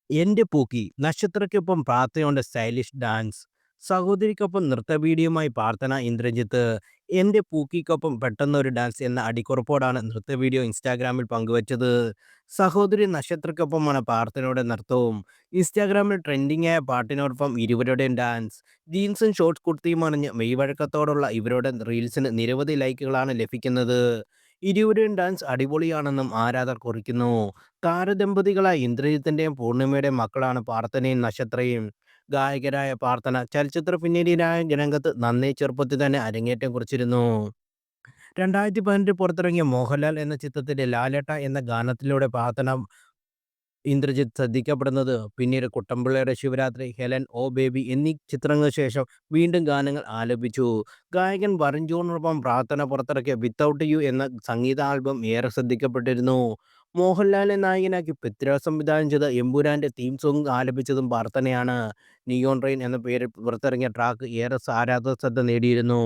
എന്റെ പൂക്കി നക്ഷത്രയ്ക്കൊപ്പം പ്രാർത്ഥനയുടെ stylish dance. സഹോദരിക്കൊപ്പം നൃത്ത വീഡിയോയുമായി പ്രാർത്ഥന ഇന്ദ്രജിത്ത്. എന്റെ പൂക്കിക്കൊപ്പം പെട്ടെന്നൊരു ഡാൻസ് എന്ന അടിക്കുറിപ്പോടാണ് നൃത്ത വീഡിയോ ഇൻസ്റ്റാഗ്രാമിൽ പങ്കുവച്ചത്. സഹോദരി നക്ഷത്രയ്ക്കൊപ്പമാണ് പ്രാർത്ഥനയുടെ നൃത്തവും. ഇൻസ്റ്റാഗ്രാമിൽ ട്രെൻഡിംഗ് ആയ പാട്ടിനോടൊപ്പം ഇരുവരുടെയും ഡാൻസ്. ജീൻസും ഷോർട്സ് കുർത്തിയും അണിഞ്ഞ് മെയ്വഴക്കത്തോടുള്ള ഇവരുടെ റീൽസിന് നിരവധി ലൈക്കുകളാണ് ലഭിക്കുന്നത്. ഇരുവരുടെയും ഡാൻസ് അടിപൊളിയാണെന്നും ആരാധകർ കുറിക്കുന്നു. താരദമ്പതികളായ ഇന്ദ്രജിത്തിന്റെയും പൂർണിമയുടെയും മക്കളാണ് പ്രാർത്ഥനയും നക്ഷത്രയും. ഗായകരായ പ്രാർത്ഥന ചലച്ചിത്ര പിന്നണിയിലായ രംഗത്ത് നന്നേ ചെറുപ്പത്തിൽ തന്നെ അരങ്ങേറ്റം കുറിച്ചിരുന്നു. 2018 പുറത്തിറങ്ങിയ മോഹൻലാൽ എന്ന ചിത്രത്തിലെ ലാലേട്ട എന്ന ഗാനത്തിലൂടെ പ്രാർത്ഥന ഇന്ദ്രജിത്ത് ശ്രദ്ധിക്കപ്പെടുന്നത് പിന്നീട് കുട്ടമ്പിള്ളയുടെ ശിവരാത്രി, ഹെലൻ, ഓ ബേബി എന്നീ ചിത്രങ്ങൾക്ക് ശേഷം വീണ്ടും ഗാനങ്ങൾ ആലപിച്ചു. ഗായകൻ വരുൺ ജോണിനൊപ്പം പ്രാർത്ഥന പുറത്തിറക്കിയ വിത്തൗട്ട് യു എന്ന സംഗീത ആൽബം ഏറെ ശ്രദ്ധിക്കപ്പെട്ടിരുന്നു. മോഹൻലാലിനെ നായകനാക്കി പൃഥ്വിരാജ് സംവിധാനം ചെയ്ത എമ്പുരാന്റെ തീം സോങ് ആലപിച്ചതും പ്രാർത്ഥനയാണ്. നിയോൺ റെയിൻ എന്ന പേരിൽ പുറത്തിറങ്ങിയ ട്രാക്ക് ഏറെ ആരാധക ശ്രദ്ധ നേടിയിരുന്നു.